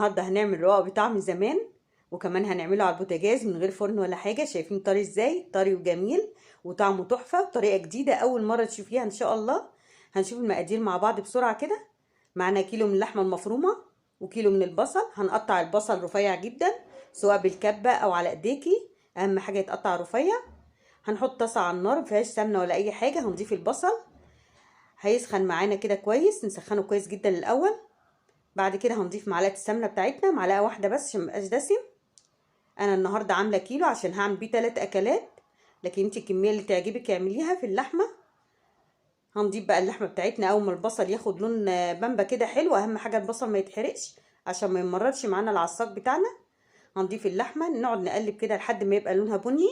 النهارده هنعمل رقاق بطعم زمان، وكمان هنعمله على البوتاجاز من غير فرن ولا حاجه. شايفين طري ازاي؟ طري وجميل وطعمه تحفه، طريقه جديده اول مره تشوفيها ان شاء الله. هنشوف المقادير مع بعض بسرعه كده. معانا كيلو من اللحمه المفرومه وكيلو من البصل. هنقطع البصل رفيع جدا سواء بالكبه او على ايديكي، اهم حاجه يتقطع رفيع. هنحط طاسه على النار مفيهاش سمنه ولا اي حاجه. هنضيف البصل هيسخن معانا كده كويس، نسخنه كويس جدا الاول. بعد كده هنضيف معلقه السمنه بتاعتنا، معلقه واحده بس عشان ميبقاش دسم. انا النهارده عامله كيلو عشان هعمل بيه 3 اكلات، لكن انت الكميه اللي تعجبك اعمليها في اللحمه. هنضيف بقى اللحمه بتاعتنا اول ما البصل ياخد لون بامبا كده حلو. اهم حاجه البصل ما يتحرقش عشان ما يمررش معانا العصاق بتاعنا. هنضيف اللحمه نقعد نقلب كده لحد ما يبقى لونها بني.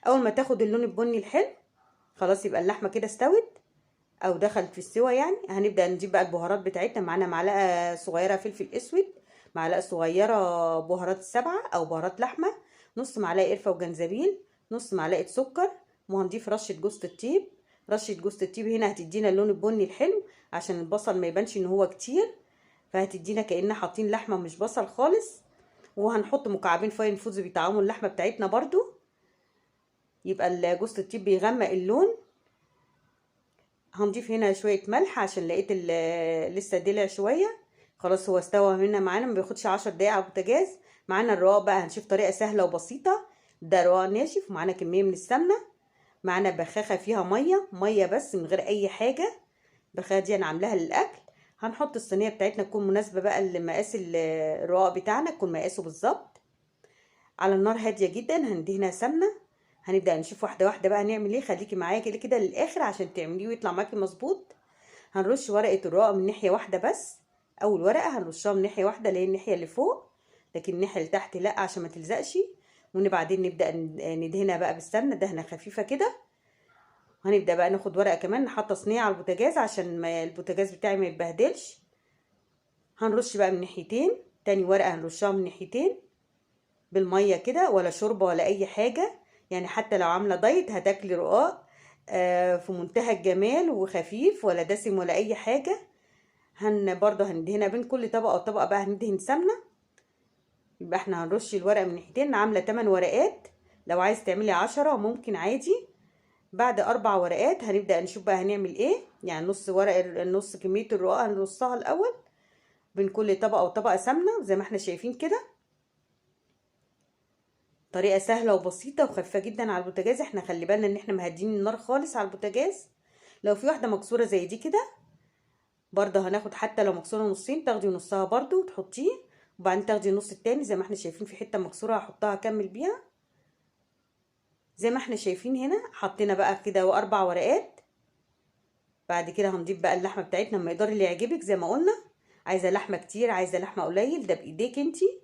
اول ما تاخد اللون البني الحلو خلاص يبقى اللحمه كده استوت او دخلت في السوا يعني. هنبدا نجيب بقى البهارات بتاعتنا. معانا معلقه صغيره فلفل اسود، معلقه صغيره بهارات السبعه او بهارات لحمه، نص معلقه قرفه وجنزبيل، نص معلقه سكر، وهنضيف رشه جوز الطيب. رشه جوز الطيب هنا هتدينا اللون البني الحلو عشان البصل ما يبانش ان هو كتير، فهتدينا كأننا حاطين لحمه مش بصل خالص. وهنحط مكعبين فاين فودز بيطعموا اللحمه بتاعتنا برضو، يبقى جوز الطيب بيغمق اللون. هنضيف هنا شويه ملح عشان لقيت لسه دلع شويه. خلاص هو استوى هنا معانا، ما بياخدش 10 دقايق على البوتاجاز. معانا الرقاق بقى هنشوف طريقه سهله وبسيطه. ده رقاق ناشف ومعانا كميه من السمنه. معانا بخاخه فيها ميه بس من غير اي حاجه. البخاخه دي انا عاملاها للاكل. هنحط الصينيه بتاعتنا تكون مناسبه بقى لمقاس الرقاق بتاعنا، تكون مقاسه بالظبط. على النار هاديه جدا هندهنها سمنه. هنبدا نشوف واحده واحده بقى هنعمل ايه. خليكي معايا كده كده للاخر عشان تعمليه ويطلع معاكي مظبوط. هنرش ورقة الرقاق من ناحية واحدة بس. أول ورقة هنرشها من ناحية واحدة اللي هي الناحية اللي فوق، لكن الناحية اللي تحت لأ عشان ما تلزقش. وبعدين نبدأ ندهنها بقى بالسمنة دهنة خفيفة كده. هنبدأ بقى ناخد ورقة كمان نحط صينية على البوتاجاز عشان ما البوتاجاز بتاعي ما يتبهدلش. هنرش بقى من ناحيتين. تاني ورقة هنرشها من ناحيتين بالمية كده، ولا شوربة ولا أي حاجة. يعني حتى لو عاملة دايت هتاكلي رقاق في منتهى الجمال وخفيف ولا دسم ولا أي حاجة. برضه هندهنها بين كل طبقة وطبقة بقى هندهن سمنة. يبقى احنا هنرش الورق من ناحيتين. عاملة 8 ورقات، لو عايز تعملي 10 ممكن عادي. بعد 4 ورقات هنبدأ نشوف بقى هنعمل ايه. يعني نص ورق، نص كمية الرقاق هنرصها الأول بين كل طبقة وطبقة سمنة زي ما احنا شايفين كده. طريقة سهلة وبسيطة وخفيفة جدا على البوتاجاز. احنا خلي بالنا ان احنا مهدين النار خالص على البوتاجاز. لو في واحدة مكسورة زي دي كده برضه هناخد، حتى لو مكسوره نصين تاخدي نصها برضه وتحطيه، وبعدين تاخدي النص التاني زي ما احنا شايفين. في حته مكسوره هحطها اكمل بيها زي ما احنا شايفين هنا. حطينا بقى كده واربع ورقات. بعد كده هنضيف بقى اللحمه بتاعتنا المقدار اللي يعجبك زي ما قلنا. عايزه لحمه كتير عايزه لحمه قليل ده بايديك انتي.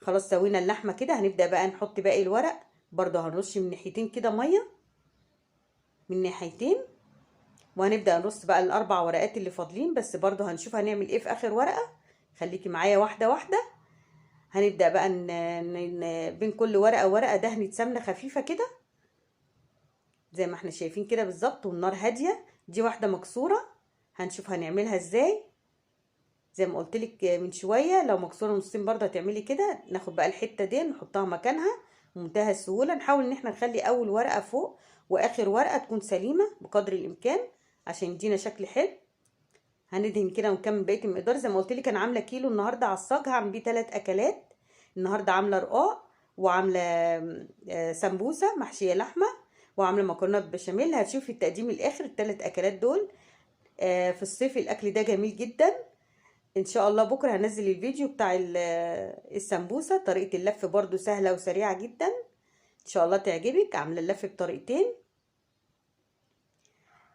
خلاص سوينا اللحمه كده. هنبدا بقى نحط باقي الورق. برضه هنرش من ناحيتين كده ميه من ناحيتين. وهنبدأ نرص بقى الاربع ورقات اللي فاضلين، بس برضو هنشوف هنعمل ايه في اخر ورقة. خليكي معايا واحدة واحدة. هنبدأ بقى بين كل ورقة وورقة دهنة سمنة خفيفة كده زي ما احنا شايفين كده بالظبط، والنار هادية. دي واحدة مكسورة هنشوف هنعملها ازاي. زي ما قلت لك من شوية لو مكسورة نصين برضه هتعملي كده. ناخد بقى الحتة دي نحطها مكانها بمنتهى السهولة. نحاول ان احنا نخلي اول ورقة فوق واخر ورقة تكون سليمة بقدر الامكان عشان يدينا شكل حلو. هندهن كده ونكمل بقيه المقدار. زي ما قلت لك انا عامله كيلو النهارده على الصاج، هعمل بيه 3 اكلات. النهارده عامله رقاق وعامله سمبوسه محشيه لحمه وعامله مكرونه بالبشاميل. هتشوفي التقديم الاخر ال3 اكلات دول. في الصيف الاكل ده جميل جدا. ان شاء الله بكره هنزل الفيديو بتاع السمبوسه. طريقه اللف برضو سهله وسريعه جدا، ان شاء الله تعجبك. عامله اللف بطريقتين.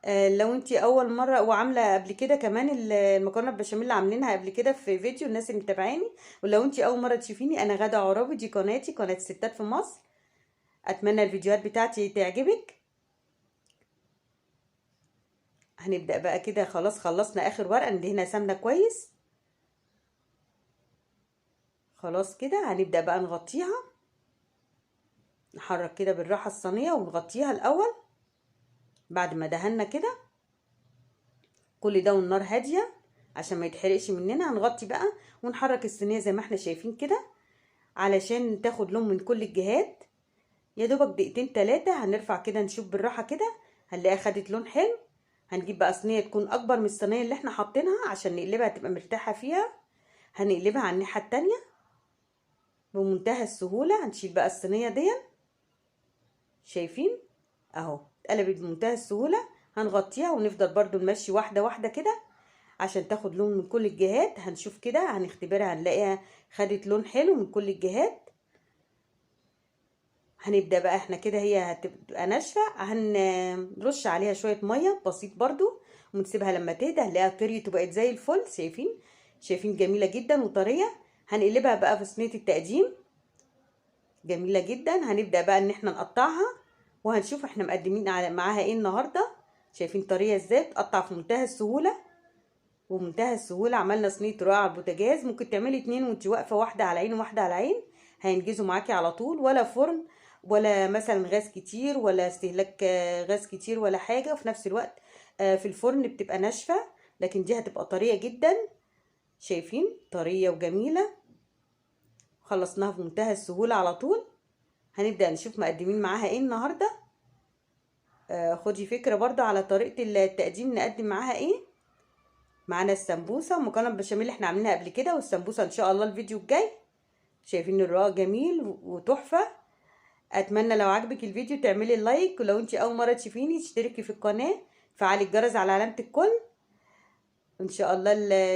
لو انتي اول مره وعامله قبل كده كمان المكرونه بالبشاميل اللي عاملينها قبل كده في فيديو الناس اللي متابعاني. ولو انتي اول مره تشوفيني انا غادة عرابي، دي قناتي قناه الستات في مصر. اتمنى الفيديوهات بتاعتي تعجبك. هنبدا بقى كده. خلاص خلصنا اخر ورقه ندهنها سمنه كويس. خلاص كده هنبدا بقى نغطيها. نحرك كده بالراحه الصينيه ونغطيها الاول بعد ما دهنا كده كل ده والنار هاديه عشان ما يتحرقش مننا. هنغطي بقى ونحرك الصينيه زي ما احنا شايفين كده علشان تاخد لون من كل الجهات. يا دوبك دقيقتين 3 هنرفع كده نشوف بالراحه كده، هنلاقيها خدت لون حلو. هنجيب بقى صينيه تكون اكبر من الصينيه اللي احنا حاطينها عشان نقلبها تبقى مرتاحه فيها. هنقلبها على الناحيه التانية بمنتهى السهوله. هنشيل بقى الصينيه دي، شايفين اهو اتقلبت بمنتهى السهوله. هنغطيها ونفضل برضو نمشي واحده واحده كده عشان تاخد لون من كل الجهات. هنشوف كده هنختبرها هنلاقيها خدت لون حلو من كل الجهات. هنبدأ بقى احنا كده، هي هتبقى ناشفة، هنرش عليها شوية مية بسيط برضو ونسيبها لما تهدى. هنلاقيها طريت وبقت زي الفل. شايفين جميلة جدا وطرية. هنقلبها بقى في صينية التقديم، جميلة جدا. هنبدأ بقى ان احنا نقطعها وهنشوف احنا مقدمين معاها ايه النهاردة. شايفين طرية ازاي بتقطع في منتهى السهولة. ومنتهى السهولة عملنا صينية رقاق على البوتاجاز. ممكن تعملي 2 وانت واقفة، واحدة على عين وواحدة على عين، هينجزوا معاكي على طول. ولا فرن ولا مثلا غاز كتير ولا استهلاك غاز كتير ولا حاجة. وفي نفس الوقت في الفرن بتبقى ناشفة، لكن دي هتبقى طرية جدا. شايفين طرية وجميلة. خلصناها في منتهى السهولة على طول. هنبدأ نشوف مقدمين معاها ايه النهاردة. خدي فكرة برضه على طريقة التقديم نقدم معاها ايه. معانا السمبوسه ومكرونه بشاميل احنا عاملينها قبل كده، والسمبوسه ان شاء الله الفيديو الجاي. شايفين الرقاق جميل وتحفه. اتمنى لو عجبك الفيديو تعملي اللايك، ولو انت اول مره تشوفيني تشتركي في القناه، فعلي الجرس على علامه الكل. ان شاء الله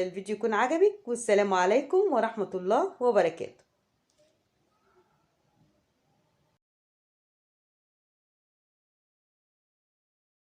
الفيديو يكون عجبك، والسلام عليكم ورحمه الله وبركاته.